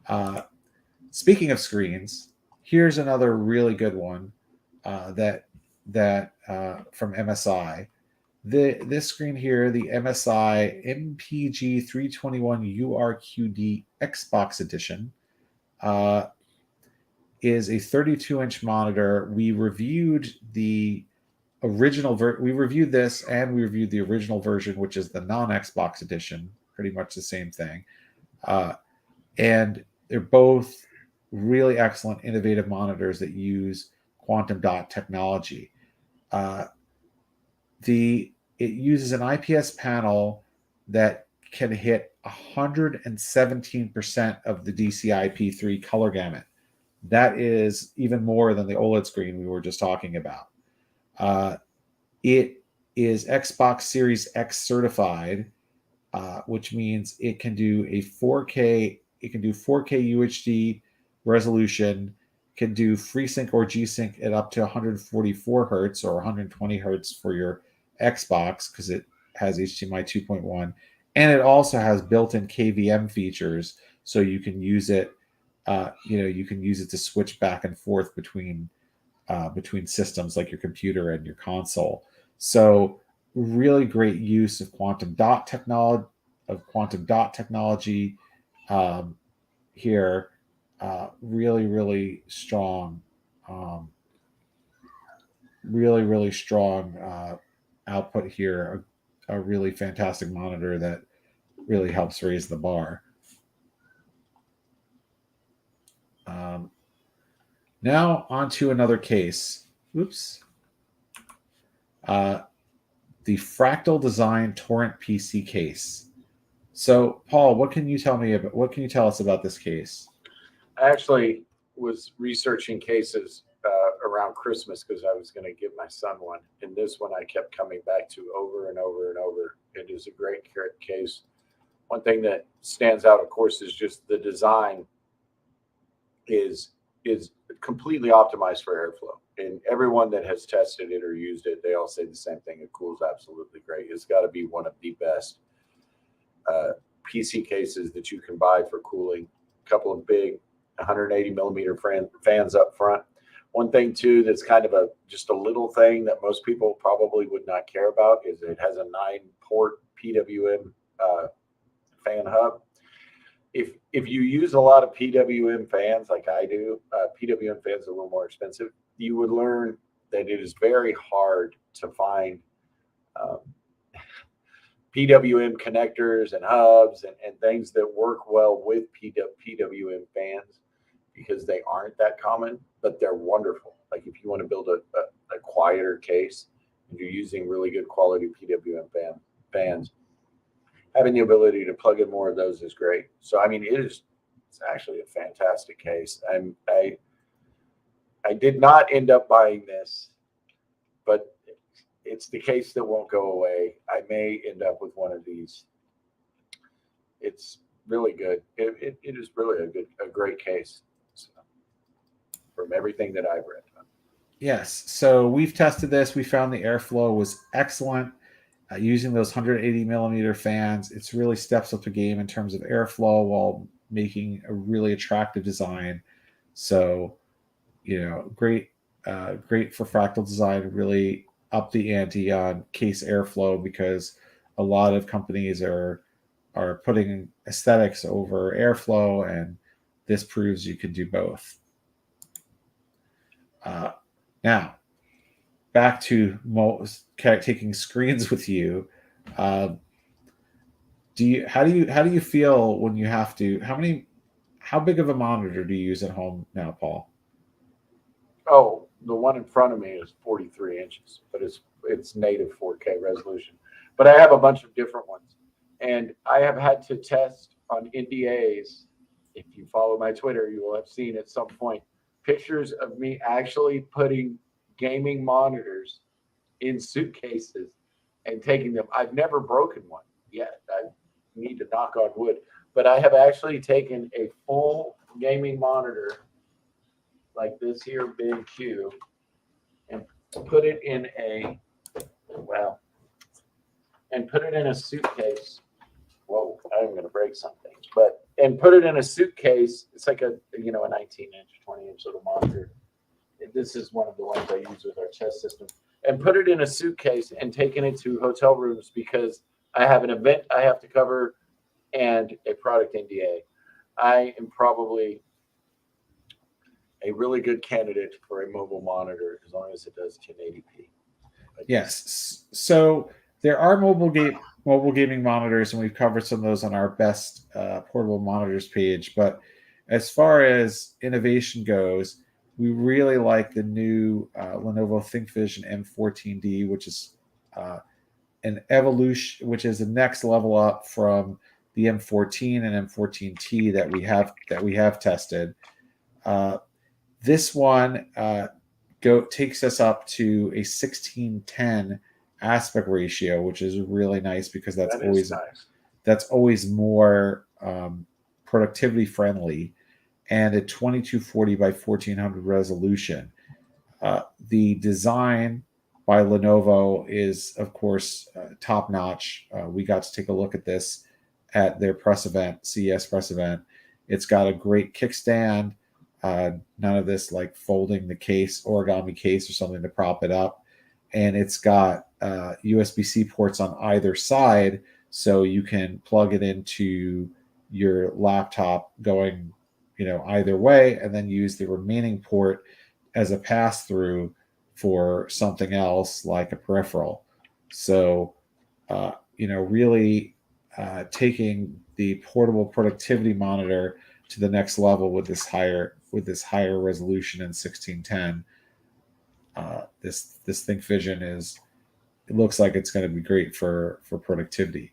Yeah. speaking of screens, here's another really good one that from MSI. This screen here, the MSI MPG 321 URQD Xbox Edition, is a 32-inch monitor. We reviewed the we reviewed this, and we reviewed the original version, which is the non-Xbox edition, pretty much the same thing. And they're both really excellent, innovative monitors that use quantum dot technology. It uses an IPS panel that can hit 117% of the DCI-P3 color gamut. That is even more than the OLED screen we were just talking about. It is Xbox Series X certified, which means it can do a 4K. It can do 4K UHD resolution. Can do FreeSync or G-Sync at up to 144 hertz or 120 hertz for your Xbox because it has HDMI 2.1, and it also has built-in KVM features, so you can use it. You can use it to switch back and forth between systems like your computer and your console. So really great use of quantum dot technology here. Really strong, really strong output here. A really fantastic monitor that really helps raise the bar. Now on to another case. Oops. The Fractal Design Torrent PC case. So, Paul, what can you tell us about this case? I actually was researching cases around Christmas because I was going to give my son one. And this one I kept coming back to over and over and over. It is a great case. One thing that stands out, of course, is just the design is completely optimized for airflow. And everyone that has tested it or used it, they all say the same thing. It cools absolutely great. It's got to be one of the best PC cases that you can buy for cooling. A couple of big 180 millimeter fans up front. One thing too that's kind of just a little thing that most people probably would not care about is it has a 9-port PWM fan hub. If you use a lot of PWM fans like I do, PWM fans are a little more expensive. You would learn that it is very hard to find PWM connectors and hubs and things that work well with PWM fans because they aren't that common, but they're wonderful. Like if you want to build a quieter case and you're using really good quality PWM fans, having the ability to plug in more of those is great. So, I mean, it's actually a fantastic case. I did not end up buying this, but it's the case that won't go away. I may end up with one of these. It's really good. It is really a great case, so, from everything that I've read. Yes. So we've tested this. We found the airflow was excellent. Using those 180 millimeter fans, it's really steps up the game in terms of airflow while making a really attractive design. So, great, great for Fractal Design to really up the ante on case airflow, because a lot of companies are putting aesthetics over airflow, and this proves you can do both. Now, back to taking screens with you. How do you feel when you have to? How big of a monitor do you use at home now, Paul? Oh, the one in front of me is 43 inches, but it's native 4K resolution. But I have a bunch of different ones, and I have had to test on NDAs. If you follow my Twitter, you will have seen at some point pictures of me actually putting gaming monitors in suitcases and taking them. I've never broken one yet. I need to knock on wood, but I have actually taken a full gaming monitor like this here big cube and put it in a suitcase. Whoa, I'm going to break something, and put it in a suitcase. It's like a 19-inch, 20-inch little monitor. This is one of the ones I use with our chess system, and put it in a suitcase and taken it to hotel rooms because I have an event I have to cover and a product NDA. I am probably a really good candidate for a mobile monitor as long as it does 1080p. Yes. So there are mobile gaming monitors, and we've covered some of those on our best portable monitors page. But as far as innovation goes, we really like the new Lenovo ThinkVision M14D, which is an evolution, which is the next level up from the M14 and M14T that we have tested. This one takes us up to a 16:10 aspect ratio, which is really nice because that's always more productivity friendly, and a 2240 by 1400 resolution. The design by Lenovo is, of course, top notch. We got to take a look at this at their press event, CES press event. It's got a great kickstand. None of this like folding the case, origami case or something to prop it up. And it's got USB-C ports on either side, so you can plug it into your laptop going, either way, and then use the remaining port as a pass-through for something else like a peripheral. So, really taking the portable productivity monitor to the next level with this higher resolution in 16:10. This ThinkVision it looks like it's going to be great for productivity.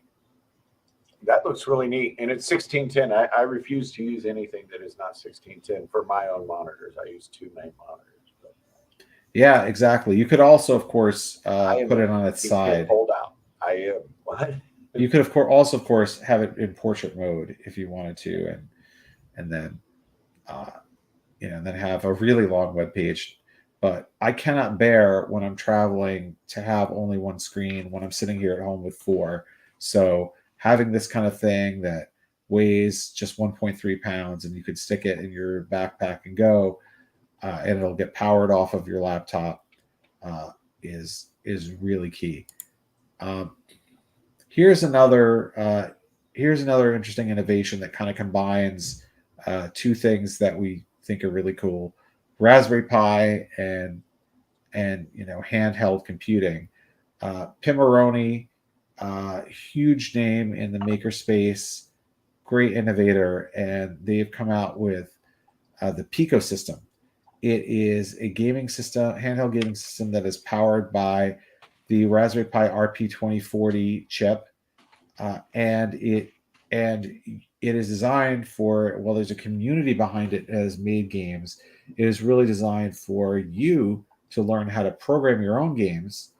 That looks really neat, and it's 16:10. I refuse to use anything that is not 16:10 for my own monitors. I use two main monitors. Yeah, exactly. You could also, of course, put it on its side. Hold out. I am what? You could, of course, have it in portrait mode if you wanted to, and then then have a really long web page. But I cannot bear when I'm traveling to have only one screen when I'm sitting here at home with four. So having this kind of thing that weighs just 1.3 pounds and you could stick it in your backpack and go, and it'll get powered off of your laptop, is really key. Here's another interesting innovation that kind of combines two things that we think are really cool: Raspberry Pi and handheld computing. Pimoroni, huge name in the makerspace, great innovator, and they've come out with the Pico System. It is a gaming system, handheld gaming system that is powered by the Raspberry Pi RP2040 chip, and it is designed for, well, there's a community behind it that has made games. It is really designed for you to learn how to program your own games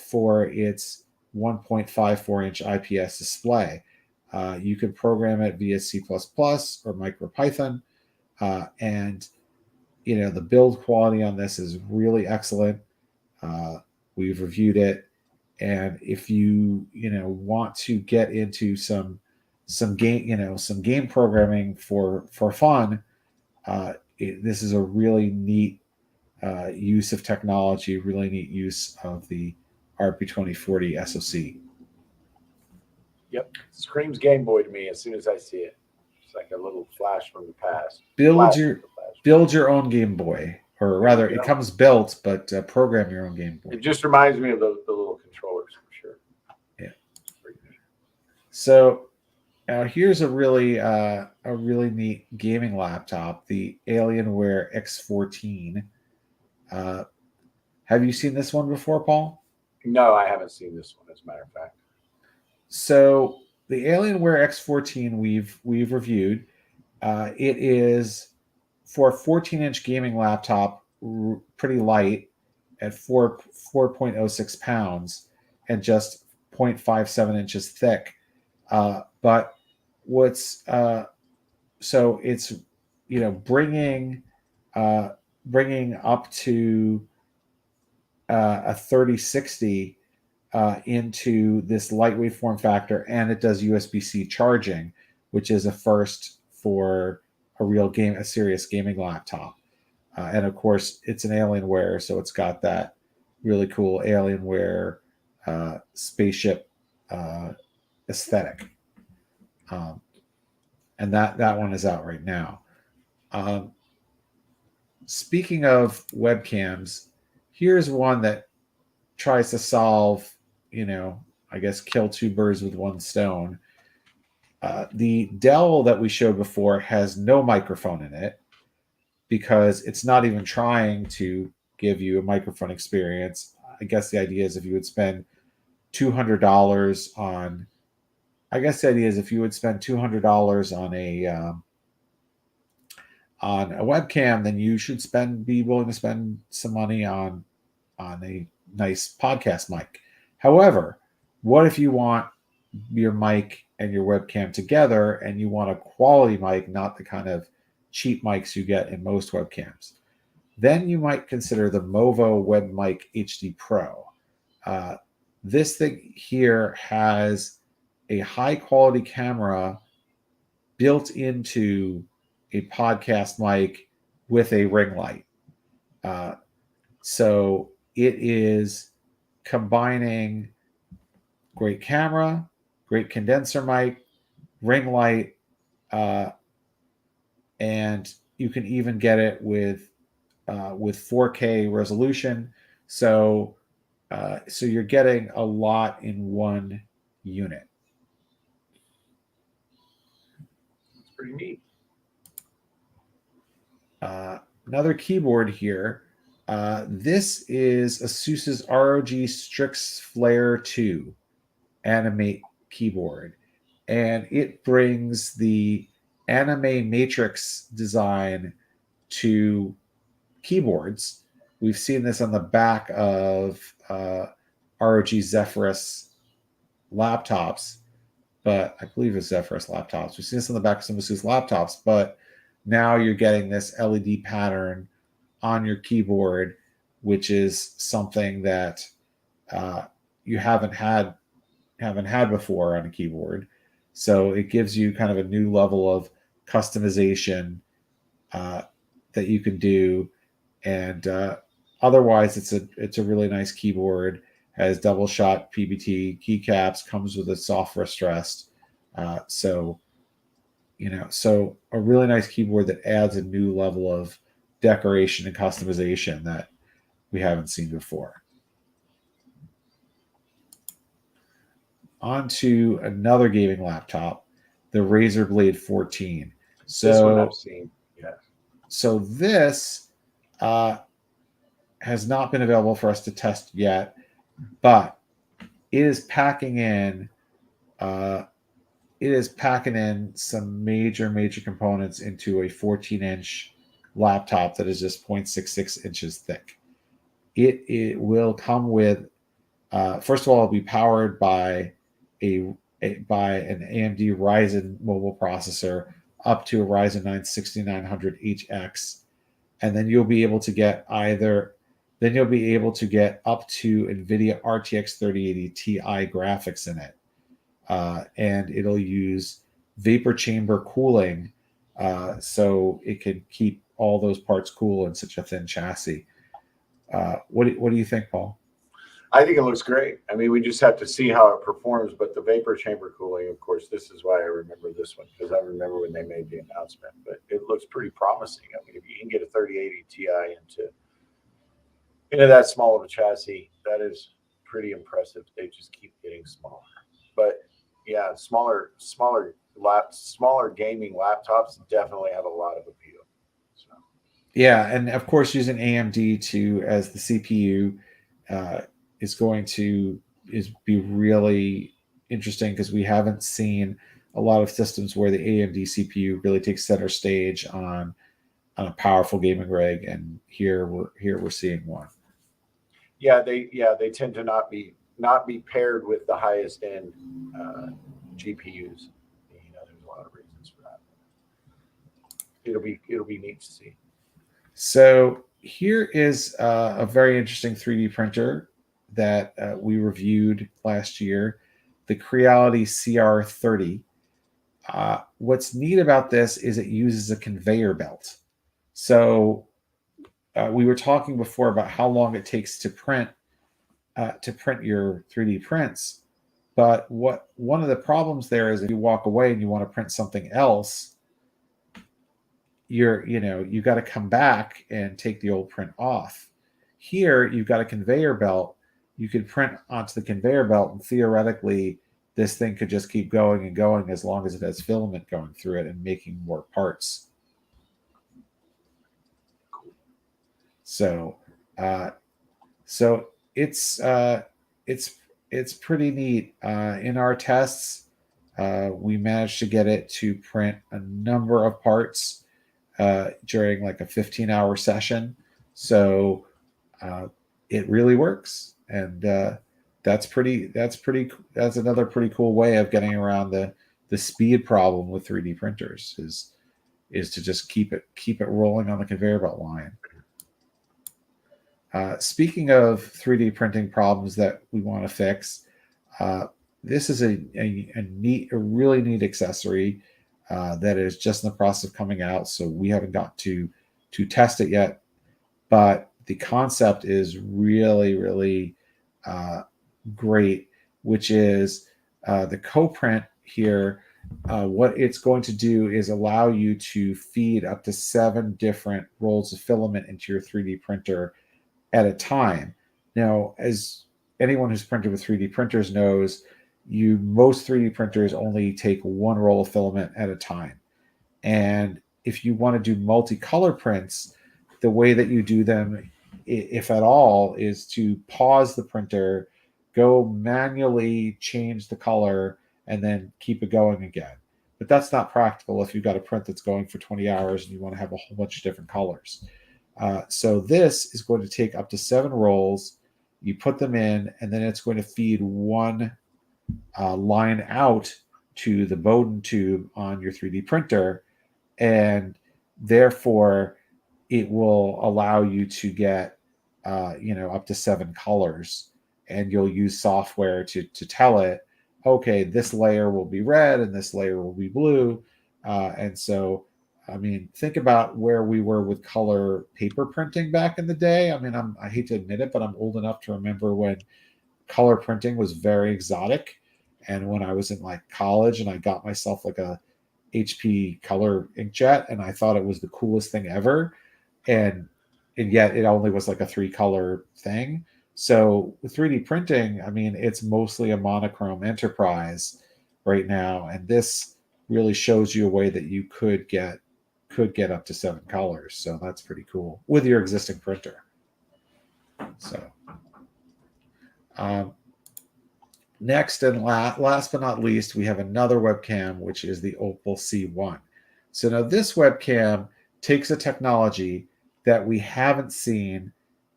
for its 1.54-inch IPS display. You can program it via C++ or MicroPython, and the build quality on this is really excellent. We've reviewed it, and if you want to get into some game programming for fun, this is a really neat use of technology, really neat use of the RP2040 SoC. Yep, screams Game Boy to me as soon as I see it. It's like a little flash from the past. Build your own Game Boy, or rather, it comes built, but program your own Game Boy. It just reminds me of the little controllers for sure. Yeah. So now here's a really neat gaming laptop, the Alienware X14. Have you seen this one before, Paul? No, I haven't seen this one, as a matter of fact. So the Alienware X14 we've reviewed. It is for a 14-inch gaming laptop, pretty light at 4.06 pounds and just 0.57 inches thick. But what's so it's bringing up to a 3060 into this lightweight form factor, and it does USB-C charging, which is a first for a serious gaming laptop. And of course, it's an Alienware, so it's got that really cool Alienware spaceship aesthetic. And that one is out right now. Speaking of webcams, here's one that tries to solve, I guess, kill two birds with one stone. The Dell that we showed before has no microphone in it because it's not even trying to give you a microphone experience. I guess the idea is if you would spend $200 on a webcam, then you should be willing to spend some money on a nice podcast mic. However, what if you want your mic and your webcam together and you want a quality mic, not the kind of cheap mics you get in most webcams? Then you might consider the Movo Webmic HD Pro. This thing here has a high quality camera built into a podcast mic with a ring light. So it is combining great camera, great condenser mic, ring light, and you can even get it with 4K resolution. So you're getting a lot in one unit. It's pretty neat. Another keyboard here. This is Asus's ROG Strix Flare 2 Animate keyboard, and it brings the anime matrix design to keyboards. We've seen this on the back of ROG Zephyrus laptops, but I believe it's Zephyrus laptops. We've seen this on the back of some of Asus laptops, but now you're getting this LED pattern on your keyboard, which is something that you haven't had before on a keyboard. So it gives you kind of a new level of customization that you can do. And otherwise, it's a really nice keyboard. Has double shot PBT keycaps, comes with a soft rest rest. So a really nice keyboard that adds a new level of decoration and customization that we haven't seen before. On to another gaming laptop, the Razer Blade 14. This one I've seen, yeah. So this has not been available for us to test yet, but it is packing in some major components into a 14-inch laptop that is just 0.66 inches thick. It will come with, first of all, it'll be powered by a by an AMD Ryzen mobile processor up to a Ryzen 9 6900HX, and then you'll be able to get up to Nvidia RTX 3080 Ti graphics in it, and it'll use vapor chamber cooling, so it can keep all those parts cool in such a thin chassis. What do you think, Paul? I think it looks great. I mean, we just have to see how it performs. But the vapor chamber cooling, of course, this is why I remember this one, because I remember when they made the announcement. But it looks pretty promising. I mean, if you can get a 3080 Ti into that small of a chassis, that is pretty impressive. They just keep getting smaller. But yeah, smaller gaming laptops definitely have a lot of appeal. So. Yeah, and of course, using AMD as the CPU is going to be really interesting, because we haven't seen a lot of systems where the AMD CPU really takes center stage on a powerful gaming rig, and here we're seeing one. Yeah, they tend to not be paired with the highest end GPUs. You know, there's a lot of reasons for that. It'll be neat to see. So here is a very interesting 3D printer that we reviewed last year, the Creality CR30. What's neat about this is it uses a conveyor belt. So we were talking before about how long it takes to print your 3D prints, but one of the problems there is if you walk away and you want to print something else, you got to come back and take the old print off. Here you've got a conveyor belt. You could print onto the conveyor belt, and theoretically this thing could just keep going and going as long as it has filament going through it and making more parts. So it's pretty neat. In our tests, we managed to get it to print a number of parts during like a 15-hour session. So it really works, and that's another pretty cool way of getting around the speed problem with 3D printers is to just keep it rolling on the conveyor belt line. Speaking of 3D printing problems that we want to fix, this is a really neat accessory that is just in the process of coming out. So we haven't got to test it yet, but the concept is really, really great, which is the co-print here. What it's going to do is allow you to feed up to 7 different rolls of filament into your 3D printer at a time. Now, as anyone who's printed with 3D printers knows, most 3D printers only take 1 roll of filament at a time. And if you want to do multicolor prints, the way that you do them, if at all, is to pause the printer, go manually change the color, and then keep it going again. But that's not practical if you've got a print that's going for 20 hours and you want to have a whole bunch of different colors. So this is going to take up to 7 rolls. You put them in, and then it's going to feed 1 line out to the Bowden tube on your 3D printer, and therefore it will allow you to get up to 7 colors, and you'll use software to tell it, okay, this layer will be red and this layer will be blue, and so I mean, think about where we were with color paper printing back in the day. I mean, I hate to admit it, but I'm old enough to remember when color printing was very exotic. And when I was in like college and I got myself like a HP color inkjet, and I thought it was the coolest thing ever. And yet it only was like a 3-color thing. So with 3D printing, I mean, it's mostly a monochrome enterprise right now. And this really shows you a way that you could get up to 7 colors. So that's pretty cool with your existing printer. So next and last but not least, we have another webcam, which is the Opal C1. So now this webcam takes a technology that we haven't seen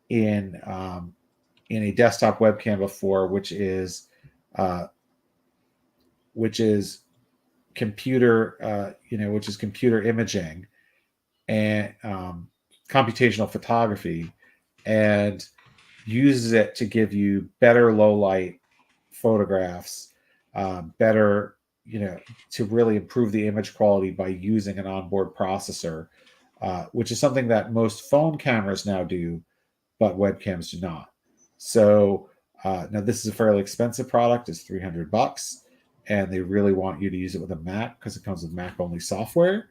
in a desktop webcam before, which is which is computer, which is computer imaging and computational photography, and uses it to give you better low light photographs, better, to really improve the image quality by using an onboard processor, which is something that most phone cameras now do, but webcams do not. So now this is a fairly expensive product. It's $300, and they really want you to use it with a Mac because it comes with Mac only software.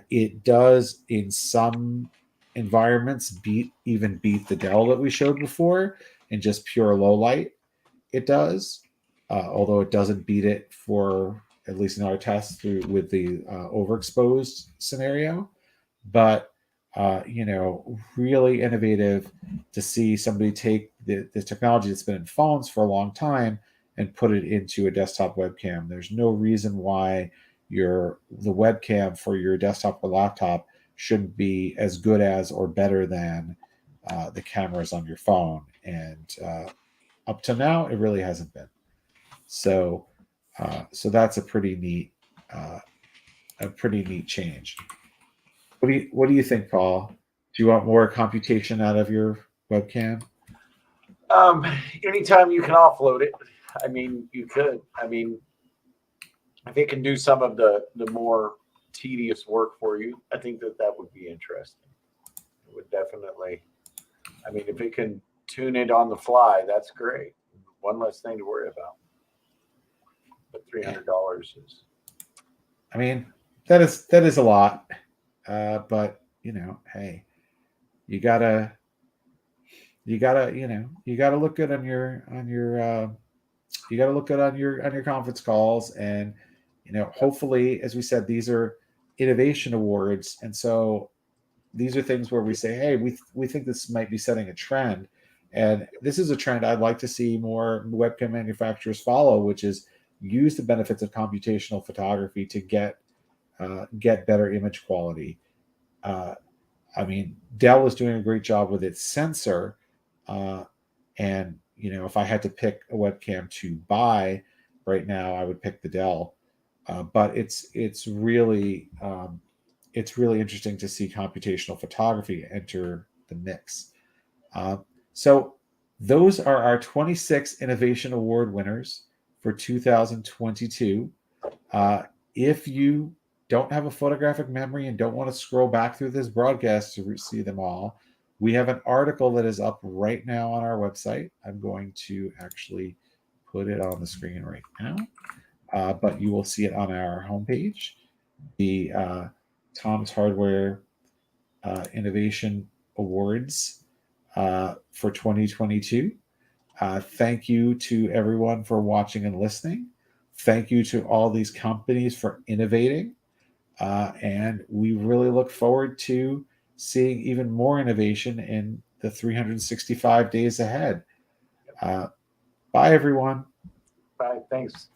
It does, in some environments, beat the Dell that we showed before in just pure low light. It does, although it doesn't beat it for, at least in our tests, with the overexposed scenario. But really innovative to see somebody take the technology that's been in phones for a long time and put it into a desktop webcam. There's no reason why the webcam for your desktop or laptop shouldn't be as good as or better than the cameras on your phone. And up to now, it really hasn't been. So that's a pretty neat change. What do you think, Paul? Do you want more computation out of your webcam? Anytime you can offload it, I mean, you could. I mean, if it can do some of the more tedious work for you, I think that would be interesting. It would definitely. I mean, if it can tune it on the fly, that's great. One less thing to worry about. But $300 is. I mean, that is a lot. But hey, you gotta look good on your conference calls, and hopefully, as we said, these are innovation awards, and so these are things where we say, hey, we think this might be setting a trend, and this is a trend I'd like to see more webcam manufacturers follow, which is use the benefits of computational photography to get better image quality. I mean, Dell is doing a great job with its sensor, and if I had to pick a webcam to buy right now, I would pick the Dell. But it's really interesting to see computational photography enter the mix. So those are our 26 Innovation Award winners for 2022. If you don't have a photographic memory and don't want to scroll back through this broadcast to see them all, we have an article that is up right now on our website. I'm going to actually put it on the screen right now, but you will see it on our homepage. The Tom's Hardware Innovation Awards for 2022. Thank you to everyone for watching and listening. Thank you to all these companies for innovating. And we really look forward to seeing even more innovation in the 365 days ahead. Bye, everyone. Bye. Thanks.